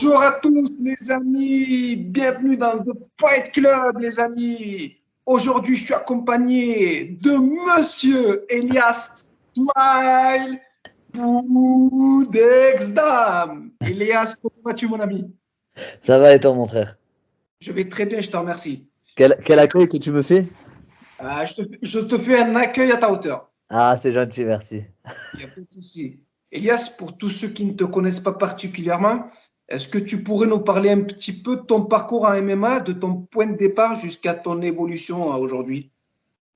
Bonjour à tous les amis, bienvenue dans le Fight Club les amis. Aujourd'hui je suis accompagné de Monsieur Elias Smile Boudexdam. Elias, comment vas-tu mon ami? Ça va et toi, mon frère? Je vais très bien, je te remercie. Quel accueil que tu me fais? Je te fais un accueil à ta hauteur. Ah, c'est gentil, merci. Il n'y a pas de souci. Elias, pour tous ceux qui ne te connaissent pas particulièrement, est-ce que tu pourrais nous parler un petit peu de ton parcours en MMA, de ton point de départ jusqu'à ton évolution aujourd'hui?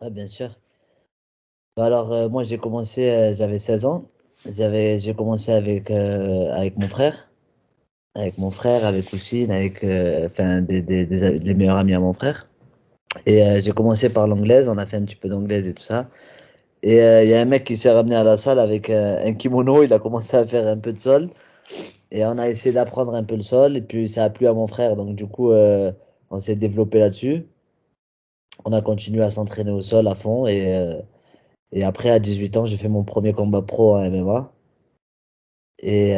Ah, bien sûr. Moi, j'ai commencé, j'avais 16 ans. J'ai commencé avec mon frère. Avec mon frère, avec Oussine, enfin, les meilleurs amis à mon frère. Et j'ai commencé par l'anglaise, on a fait un petit peu d'anglaise et tout ça. Et il y a un mec qui s'est ramené à la salle avec un kimono, il a commencé à faire un peu de sol. Et on a essayé d'apprendre un peu le sol, et puis ça a plu à mon frère, donc du coup, on s'est développé là-dessus. On a continué à s'entraîner au sol à fond et après à 18 ans j'ai fait mon premier combat pro en MMA et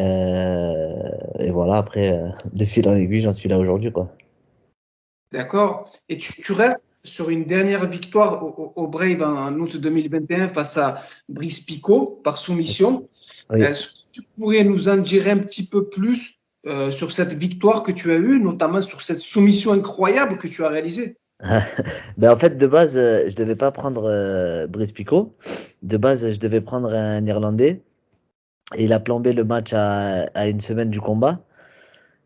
voilà après de fil en aiguille j'en suis là aujourd'hui quoi. D'accord? Et tu restes sur une dernière victoire au Brave en août 2021 face à Brice Picot par soumission. Oui. Est-ce que tu pourrais nous en dire un petit peu plus sur cette victoire que tu as eue, notamment sur cette soumission incroyable que tu as réalisée? Ben en fait de base je devais pas prendre Brice Picot. De base je devais prendre un Irlandais et il a plombé le match à une semaine du combat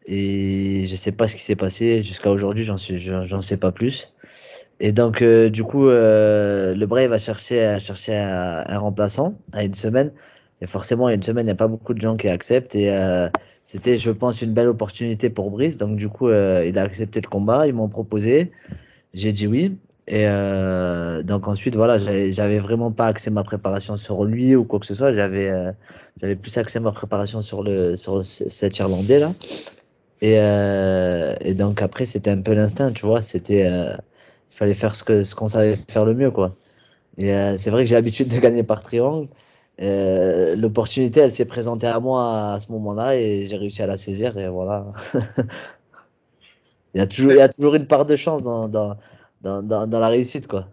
et je sais pas ce qui s'est passé jusqu'à aujourd'hui j'en sais pas plus. Et donc, du coup, le Brave a cherché un remplaçant à une semaine. Et forcément, à une semaine, il n'y a pas beaucoup de gens qui acceptent. Et c'était, je pense, une belle opportunité pour Brice. Donc, du coup, il a accepté le combat. Ils m'ont proposé. J'ai dit oui. Et donc ensuite, voilà, j'avais vraiment pas axé ma préparation sur lui ou quoi que ce soit. J'avais plus axé ma préparation cet Irlandais là. Et donc après, c'était un peu l'instinct, tu vois. Il fallait faire ce qu'on savait faire le mieux, quoi. Et c'est vrai que j'ai l'habitude de gagner par triangle. L'opportunité, elle s'est présentée à moi à ce moment-là et j'ai réussi à la saisir et voilà. Il y a toujours une part de chance dans la réussite, quoi.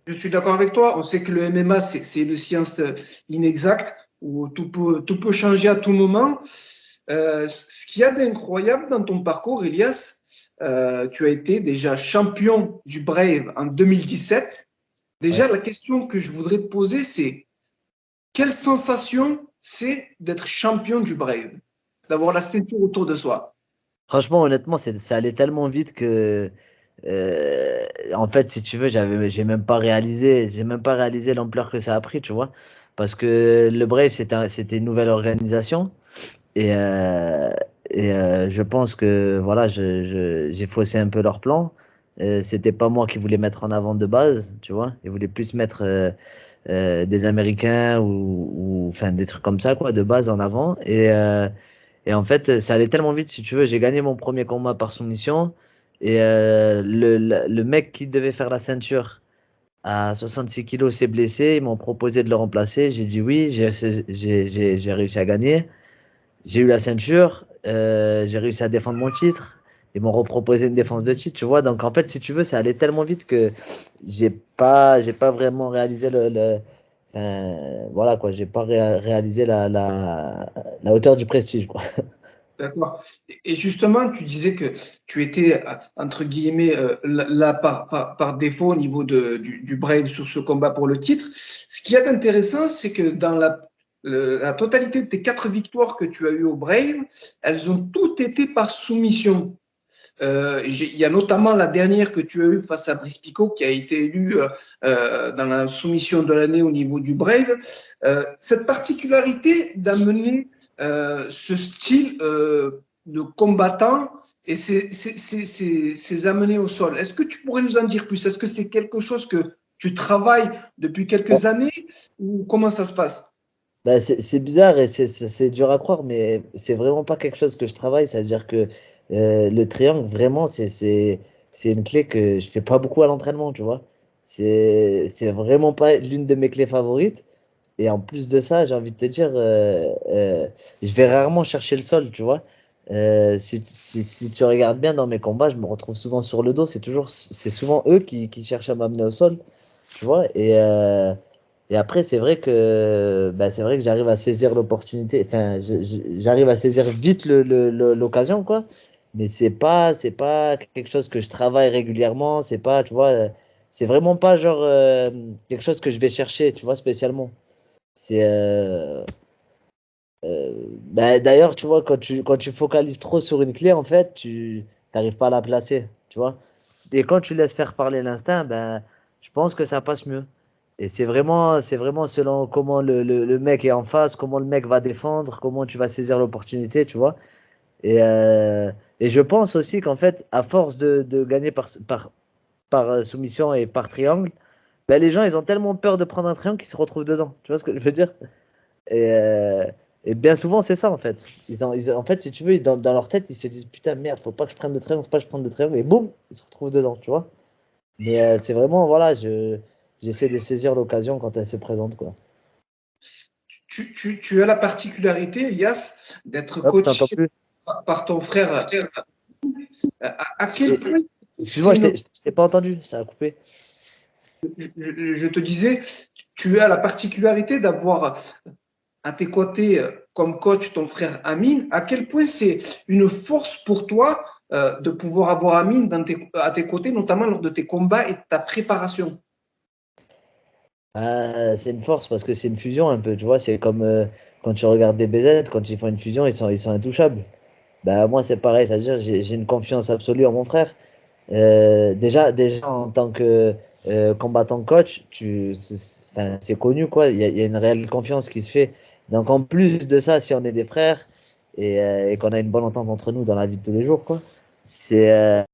Je suis d'accord avec toi. On sait que le MMA, c'est une science inexacte où tout peut changer à tout moment. Ce qu'il y a d'incroyable dans ton parcours, Elias, tu as été déjà champion du Brave en 2017. Ouais. Déjà, la question que je voudrais te poser, c'est quelle sensation c'est d'être champion du Brave, d'avoir la ceinture autour de soi? Franchement, honnêtement, ça allait tellement vite que, en fait, si tu veux, j'ai même pas réalisé l'ampleur que ça a pris, tu vois. Parce que le Brave, c'était une nouvelle organisation. Et, euh, je pense que voilà, j'ai faussé un peu leur plan. C'était pas moi qui voulais mettre en avant de base, tu vois. Ils voulaient plus mettre des Américains enfin des trucs comme ça quoi de base en avant. Et en fait, ça allait tellement vite, si tu veux. J'ai gagné mon premier combat par soumission et le mec qui devait faire la ceinture à 66 kilos s'est blessé. Ils m'ont proposé de le remplacer. J'ai dit oui. J'ai réussi à gagner. J'ai eu la ceinture, j'ai réussi à défendre mon titre. Ils m'ont reproposé une défense de titre, tu vois. Donc en fait, si tu veux, ça allait tellement vite que j'ai pas vraiment réalisé voilà quoi, j'ai pas réalisé la hauteur du prestige, quoi. D'accord. Et justement, tu disais que tu étais, entre guillemets, là par défaut au niveau du Brave sur ce combat pour le titre. Ce qu'il y a d'intéressant, c'est que dans la totalité de tes 4 victoires que tu as eues au Brave, elles ont toutes été par soumission. Il y a notamment la dernière que tu as eue face à Brice Picot, qui a été élue dans la soumission de l'année au niveau du Brave. Cette particularité d'amener ce style de combattant et ces amener au sol, est-ce que tu pourrais nous en dire plus? Est-ce que c'est quelque chose que tu travailles depuis quelques années ou comment ça se passe? Bah, c'est bizarre et c'est dur à croire, mais c'est vraiment pas quelque chose que je travaille. C'est-à-dire que le triangle, vraiment, c'est une clé que je fais pas beaucoup à l'entraînement, tu vois. C'est vraiment pas l'une de mes clés favorites. Et en plus de ça, j'ai envie de te dire, je vais rarement chercher le sol, tu vois. Si tu regardes bien dans mes combats, je me retrouve souvent sur le dos. C'est souvent eux qui cherchent à m'amener au sol, tu vois. Et après, c'est vrai que j'arrive à saisir l'opportunité. Enfin, j'arrive à saisir vite l'occasion, quoi. Mais c'est pas quelque chose que je travaille régulièrement. C'est pas, tu vois, c'est vraiment pas genre quelque chose que je vais chercher, tu vois, spécialement. C'est d'ailleurs, tu vois, quand tu focalises trop sur une clé, en fait, tu n'arrives pas à la placer, tu vois. Et quand tu laisses faire parler l'instinct, ben, je pense que ça passe mieux. Et c'est vraiment selon comment le mec est en face, comment le mec va défendre, comment tu vas saisir l'opportunité, tu vois. Et, euh, et je pense aussi qu'en fait, à force de gagner par soumission et par triangle, ben, les gens, ils ont tellement peur de prendre un triangle qu'ils se retrouvent dedans. Tu vois ce que je veux dire? Et, euh, et bien souvent, c'est ça, en fait. En fait, si tu veux, dans leur tête, ils se disent, putain, merde, faut pas que je prenne de triangle, faut pas que je prenne de triangle. Et boum, ils se retrouvent dedans, tu vois. Mais c'est vraiment, voilà, j'essaie de saisir l'occasion quand elle se présente, quoi. Tu as la particularité, Elias, d'être Hop, t'entends coaché plus? par ton frère. À quel Et- point c'est Excuse-moi, une. je t'ai pas entendu, ça a coupé. Je te disais, tu as la particularité d'avoir à tes côtés comme coach ton frère Amine. À quel point c'est une force pour toi de pouvoir avoir Amine à tes côtés, notamment lors de tes combats et de ta préparation. C'est une force parce que c'est une fusion un peu, tu vois. C'est comme quand tu regardes des BZ, quand ils font une fusion, ils sont intouchables. Bah, moi, c'est pareil, c'est-à-dire j'ai une confiance absolue en mon frère. Déjà en tant que combattant coach, enfin, c'est connu quoi. Il y a une réelle confiance qui se fait. Donc en plus de ça, si on est des frères et qu'on a une bonne entente entre nous dans la vie de tous les jours, quoi, c'est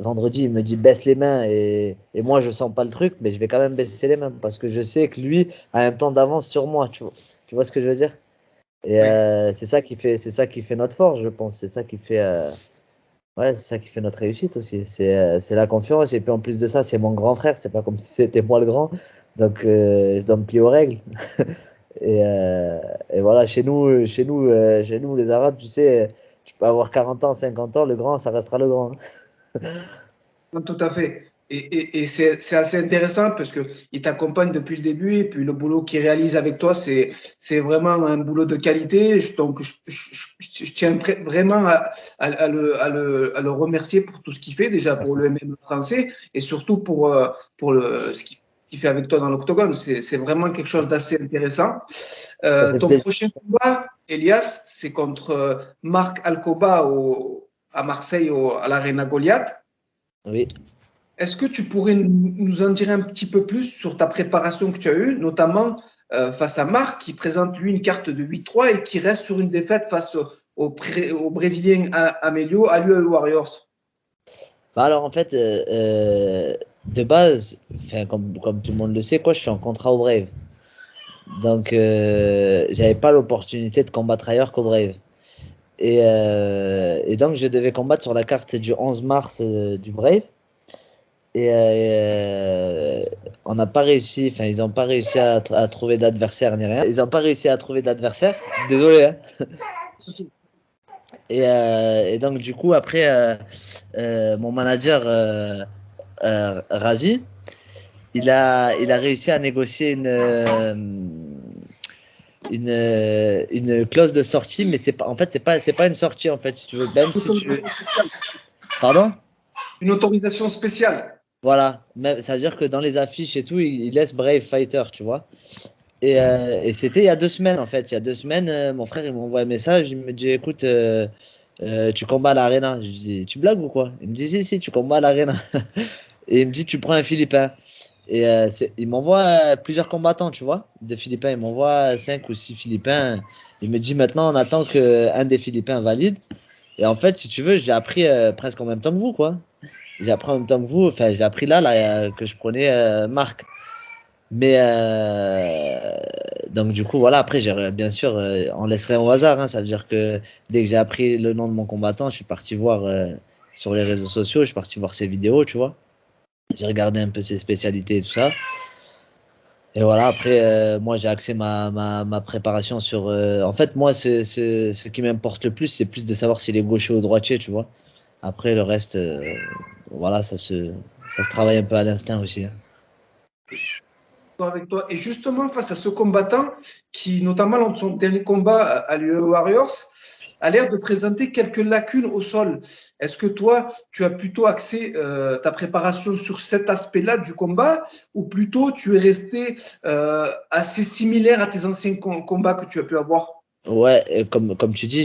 vendredi, il me dit baisse les mains et moi je sens pas le truc, mais je vais quand même baisser les mains parce que je sais que lui a un temps d'avance sur moi, tu vois ce que je veux dire? Et Oui. c'est ça qui fait notre force, je pense. Ouais, c'est ça qui fait notre réussite aussi. C'est la confiance. Et puis en plus de ça, c'est mon grand frère. C'est pas comme si c'était moi le grand. Donc je dois me plier aux règles. Et, euh, et voilà, chez nous, les Arabes, tu sais, tu peux avoir 40 ans, 50 ans, le grand, ça restera le grand. Non, tout à fait. Et c'est assez intéressant parce qu'il t'accompagne depuis le début et puis le boulot qu'il réalise avec toi, c'est vraiment un boulot de qualité. Donc, je tiens vraiment à le remercier pour tout ce qu'il fait, déjà pour Merci. le MMA français et surtout pour ce qu'il fait avec toi dans l'octogone. C'est vraiment quelque chose Merci. d'assez intéressant. Ça fait Ton plaisir. prochain combat, Elias, c'est contre Marc Alcoba à Marseille, à l'Arena Goliath. Oui. Est-ce que tu pourrais nous en dire un petit peu plus sur ta préparation que tu as eue, notamment face à Marc, qui présente lui une carte de 8-3 et qui reste sur une défaite face au Brésilien Amelio à l'UAE Warriors? Bah alors en fait, de base, enfin, comme tout le monde le sait, quoi, je suis en contrat au Brave. Donc j'avais pas l'opportunité de combattre ailleurs qu'au Brave. Et donc, je devais combattre sur la carte du 11 mars du Brave. Et on n'a pas réussi, enfin, ils n'ont pas réussi à trouver d'adversaire ni rien. Ils n'ont pas réussi à trouver d'adversaire. Désolé, hein. Et donc, du coup, après, mon manager, Razi, il a réussi à négocier une clause de sortie, mais en fait, c'est pas une sortie, en fait, si tu veux. Même si tu veux. Pardon? Une autorisation spéciale. Voilà, même, ça veut dire que dans les affiches et tout, il laisse Brave Fighter, tu vois. Et c'était il y a 2 semaines, en fait. Il y a 2 semaines, mon frère, il m'envoie un message, il me dit, écoute, tu combats à l'Arena. Je dis, tu blagues ou quoi? Il me dit, si, tu combats à l'Arena. Et il me dit, tu prends un Philippin. Et il m'envoie plusieurs combattants, tu vois, de Philippins. Il m'envoie 5 ou 6 Philippins. Il me dit, maintenant, on attend qu'un des Philippins valide. Et en fait, si tu veux, j'ai appris presque en même temps que vous, quoi. J'ai appris en même temps que vous, enfin, j'ai appris là, que je prenais Marc. Mais donc du coup, voilà, après, j'ai bien sûr, on laisserait au hasard, hein, ça veut dire que dès que j'ai appris le nom de mon combattant, je suis parti voir sur les réseaux sociaux, je suis parti voir ses vidéos, tu vois. J'ai regardé un peu ses spécialités et tout ça. Et voilà, après, moi, j'ai axé ma préparation sur. En fait, moi, ce qui m'importe le plus, c'est plus de savoir s'il est gaucher ou droitier, tu vois. Après, le reste, voilà, ça se travaille un peu à l'instinct aussi, hein. Avec toi. Et justement, face à ce combattant qui, notamment lors de son dernier combat à l'UE Warriors, a l'air de présenter quelques lacunes au sol. Est-ce que toi, tu as plutôt axé ta préparation sur cet aspect-là du combat ou plutôt tu es resté assez similaire à tes anciens combats que tu as pu avoir? Ouais, comme tu dis,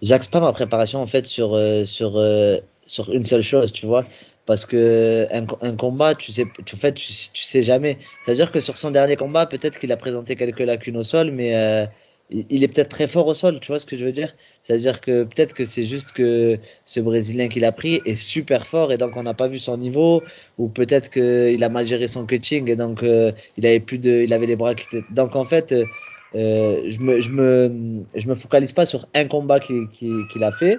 j'axe pas ma préparation en fait sur une seule chose, tu vois. Parce que un combat, tu sais jamais. C'est-à-dire que sur son dernier combat, peut-être qu'il a présenté quelques lacunes au sol, mais il est peut-être très fort au sol, tu vois ce que je veux dire? C'est-à-dire que peut-être que c'est juste que ce Brésilien qu'il a pris est super fort et donc on n'a pas vu son niveau, ou peut-être qu'il a mal géré son cutting et donc il avait les bras qui étaient. Donc en fait. Je me focalise pas sur un combat qu'il a fait.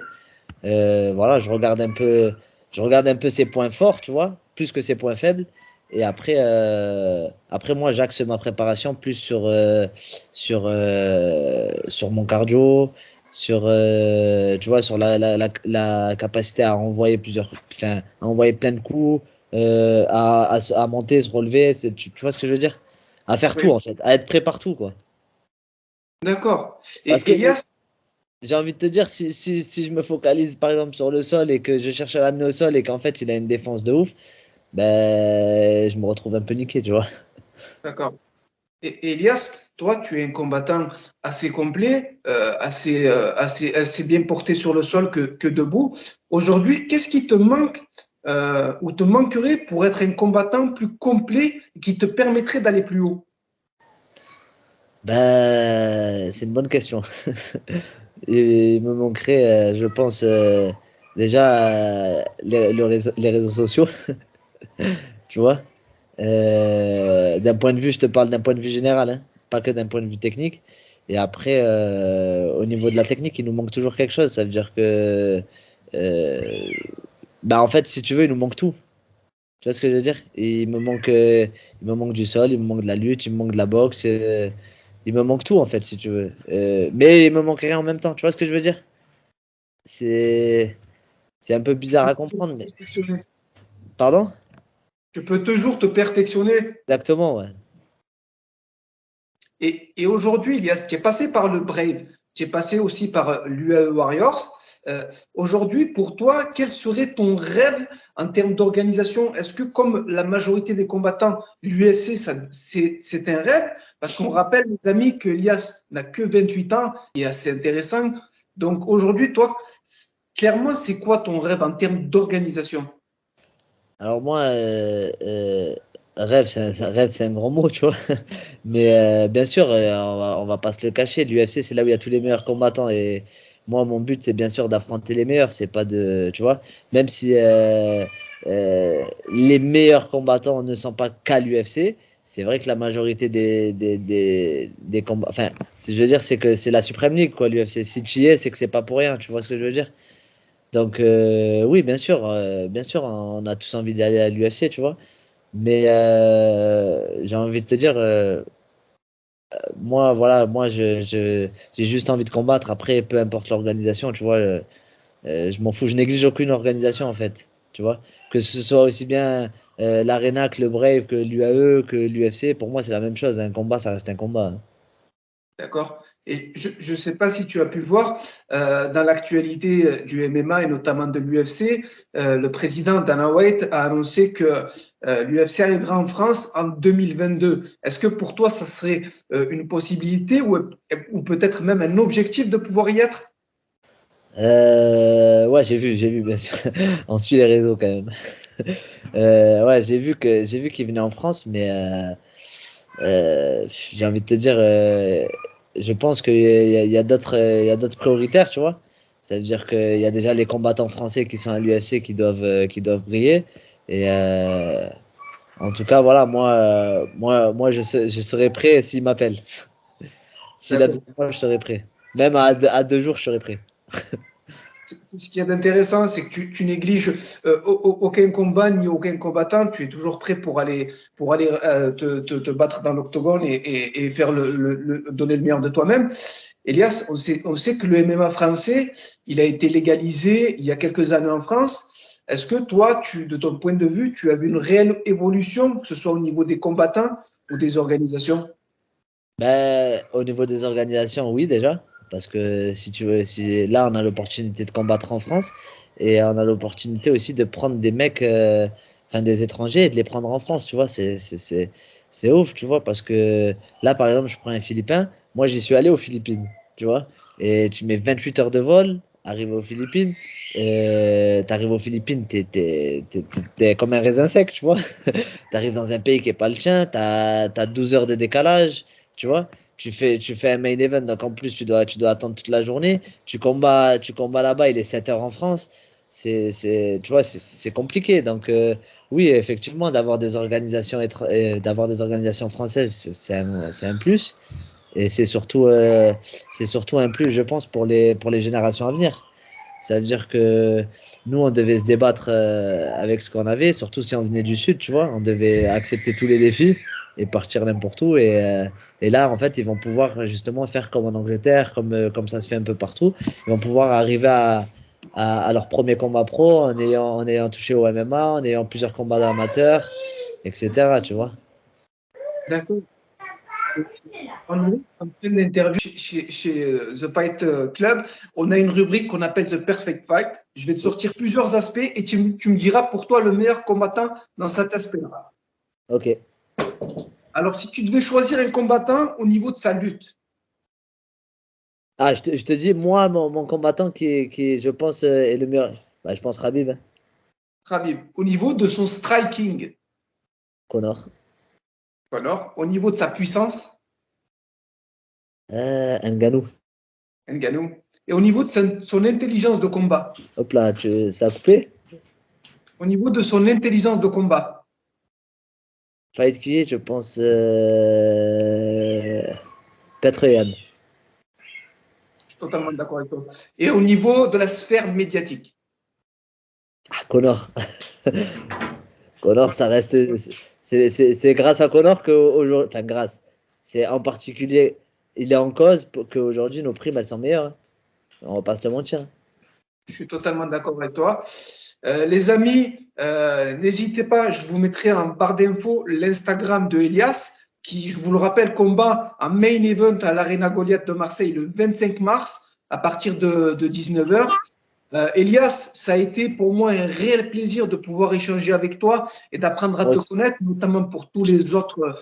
Voilà, je regarde un peu ses points forts, tu vois, plus que ses points faibles. Et après moi, j'axe ma préparation plus sur mon cardio, tu vois, sur la capacité à envoyer à envoyer plein de coups, à monter, se relever. Tu vois ce que je veux dire? À faire tout Oui, en fait, à être prêt partout, quoi. d'accord. Parce Et que Elias, j'ai envie de te dire, si je me focalise par exemple sur le sol et que je cherche à l'amener au sol et qu'en fait il a une défense de ouf, ben je me retrouve un peu niqué, tu vois. d'accord. Et Elias, toi, tu es un combattant assez complet, assez bien porté sur le sol que debout. Aujourd'hui, qu'est-ce qui te manque ou te manquerait pour être un combattant plus complet qui te permettrait d'aller plus haut? Ben c'est une bonne question. Et il me manquerait, je pense, déjà les réseaux sociaux, tu vois. D'un point de vue, je te parle d'un point de vue général, hein, pas que d'un point de vue technique. Et après, au niveau de la technique, il nous manque toujours quelque chose. Ça veut dire que, euh, bah en fait, si tu veux, il nous manque tout. Tu vois ce que je veux dire? Et il me manque du sol, il me manque de la lutte, il me manque de la boxe. Il me manque tout en fait, si tu veux. Mais il me manque rien en même temps. Tu vois ce que je veux dire? C'est, c'est un peu Tu bizarre peux à toujours comprendre, te mais perfectionner. pardon? Tu peux toujours te perfectionner. Exactement, ouais. Et aujourd'hui, Elias, tu es passé par le Brave, tu es passé aussi par l'UAE Warriors. Aujourd'hui, pour toi, quel serait ton rêve en termes d'organisation? Est-ce que, comme la majorité des combattants, l'UFC, c'est un rêve? Parce qu'on rappelle, mes amis, que Elias n'a que 28 ans et assez intéressant. Donc aujourd'hui, toi, clairement, c'est quoi ton rêve en termes d'organisation? Alors moi, rêve, rêve, c'est un grand mot, tu vois. Mais bien sûr, on va pas se le cacher. L'UFC, c'est là où il y a tous les meilleurs combattants. Et moi, mon but, c'est bien sûr d'affronter les meilleurs. C'est pas de, tu vois, même si les meilleurs combattants ne sont pas qu'à l'UFC, c'est vrai que la majorité des combats, enfin, ce que je veux dire, c'est que c'est la Supreme League, quoi, l'UFC. Si tu y es, c'est que c'est pas pour rien. Tu vois ce que je veux dire? Donc oui, bien sûr, on a tous envie d'aller à l'UFC, tu vois. Mais j'ai envie de te dire, moi, voilà, j'ai juste envie de combattre. Après, peu importe l'organisation, tu vois, je m'en fous. Je néglige aucune organisation, en fait, tu vois. Que ce soit aussi bien l'Arena que le Brave, que l'UAE, que l'UFC, pour moi, c'est la même chose. Un combat, ça reste un combat, hein. D'accord. Et je ne sais pas si tu as pu voir dans l'actualité du MMA et notamment de l'UFC, le président Dana White a annoncé que l'UFC arrivera en France en 2022. Est-ce que pour toi, ça serait une possibilité ou peut-être même un objectif de pouvoir y être? Ouais, j'ai vu, bien sûr. On suit les réseaux quand même. Ouais, j'ai vu qu'il venait en France, mais j'ai envie de te dire, je pense il y a d'autres, il y a d'autres prioritaires, tu vois. Ça veut dire qu'il y a déjà les combattants français qui sont à l'UFC qui doivent briller. Et en tout cas, voilà, moi, je serai prêt s'il m'appelle. S'il a besoin D'accord. de moi, je serai prêt. Même à 2 jours, je serai prêt. C'est ce qu'il y a d'intéressant, c'est que tu négliges aucun combat ni aucun combattant. Tu es toujours prêt pour aller te battre dans l'octogone et faire donner le meilleur de toi-même. Elias, on sait que le MMA français, il a été légalisé il y a quelques années en France. Est-ce que toi, de ton point de vue, tu as vu une réelle évolution, que ce soit au niveau des combattants ou des organisations? Ben, au niveau des organisations, oui, déjà. Parce que si tu veux, si là, on a l'opportunité de combattre en France et on a l'opportunité aussi de prendre des mecs, enfin des étrangers et de les prendre en France, tu vois. C'est ouf, tu vois. Parce que là, par exemple, je prends un Philippin. Moi, j'y suis allé aux Philippines, tu vois. Et tu mets 28 heures de vol, arrives aux Philippines. T'arrives aux Philippines, t'es comme un raisin sec, tu vois. T'arrives dans un pays qui est pas le tien, t'as 12 heures de décalage, tu vois. Tu fais un main event, donc en plus tu dois attendre toute la journée. Tu combats là-bas, il est 7 heures en France. Tu vois, c'est compliqué. Donc oui, effectivement, d'avoir des organisations françaises, c'est un plus. Et c'est surtout un plus, je pense, pour les générations à venir. Ça veut dire que nous, on devait se débattre avec ce qu'on avait, surtout si on venait du Sud, tu vois. On devait accepter tous les défis et partir n'importe où. Et là, en fait, ils vont pouvoir justement faire comme en Angleterre, comme ça se fait un peu partout. Ils vont pouvoir arriver à leur premier combat pro en ayant touché au MMA, en ayant plusieurs combats d'amateurs, etc. Tu vois. D'accord. En pleine interview chez The Fight Club, on a une rubrique qu'on appelle The Perfect Fight. Je vais te sortir plusieurs aspects et tu me diras pour toi le meilleur combattant dans cet aspect-là. Ok. Alors, si tu devais choisir un combattant au niveau de sa lutte, Ah, je te dis, moi, mon combattant je pense, est le meilleur. Bah, je pense Khabib, hein. Khabib, au niveau de son striking, Connor. Conor, au niveau de sa puissance, Ngannou. Ngannou, et au niveau de son intelligence de combat, Hop là, ça a coupé. au niveau de son intelligence de combat, Fight QI, je pense Petr Yan. je suis totalement d'accord avec toi, et au niveau de la sphère médiatique. Ah, Connor. Connor, ça reste. C'est grâce à Connor qu'aujourd'hui. Enfin, grâce. C'est en particulier. Il est en cause pour qu'aujourd'hui nos primes elles sont meilleures, hein. On va pas se le mentir. Je suis totalement d'accord avec toi. Les amis, n'hésitez pas, je vous mettrai en barre d'infos l'Instagram de Elias, qui, je vous le rappelle, combat en main event à l'Arena Goliath de Marseille le 25 mars à partir de 19h. Elias, ça a été pour moi un réel plaisir de pouvoir échanger avec toi et d'apprendre à Moi te aussi. connaître, notamment pour tous les autres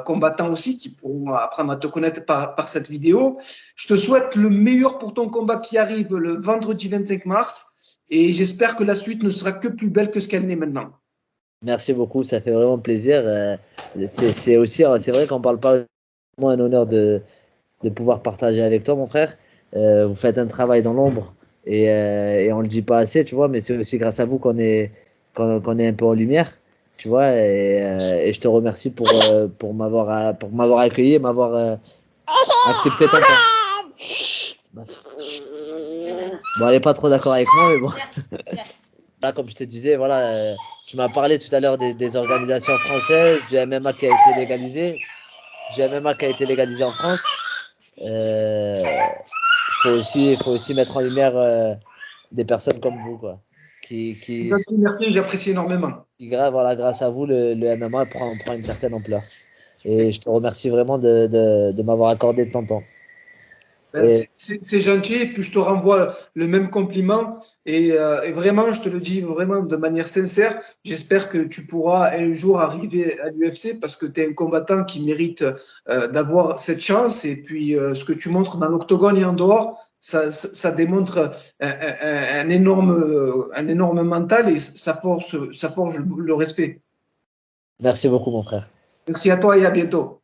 combattants aussi qui pourront apprendre à te connaître par cette vidéo. Je te souhaite le meilleur pour ton combat qui arrive le vendredi 25 mars et j'espère que la suite ne sera que plus belle que ce qu'elle n'est maintenant. Merci beaucoup, ça fait vraiment plaisir. C'est aussi, c'est vrai qu'on parle pas. Moi, un honneur de pouvoir partager avec toi, mon frère. Vous faites un travail dans l'ombre et on le dit pas assez, tu vois, mais c'est aussi grâce à vous qu'on est un peu en lumière, tu vois. Et je te remercie pour m'avoir accueilli, et m'avoir accepté ton temps. Bon, elle est pas trop d'accord avec moi, mais bon. Là, comme je te disais, voilà, tu m'as parlé tout à l'heure des organisations françaises, du MMA qui a été légalisé, du MMA qui a été légalisé en France. Euh, faut aussi mettre en lumière des personnes comme vous, quoi. Qui, Merci, j'apprécie énormément. voilà, grâce à vous, le MMA prend une certaine ampleur. Et je te remercie vraiment de m'avoir accordé de ton temps. Ben, Et c'est gentil, et puis je te renvoie le même compliment. Et vraiment, je te le dis vraiment de manière sincère, j'espère que tu pourras un jour arriver à l'UFC parce que tu es un combattant qui mérite d'avoir cette chance. Et puis, ce que tu montres dans l'octogone et en dehors, ça démontre un énorme mental et ça forge le respect. merci beaucoup, mon frère. Merci à toi et à bientôt.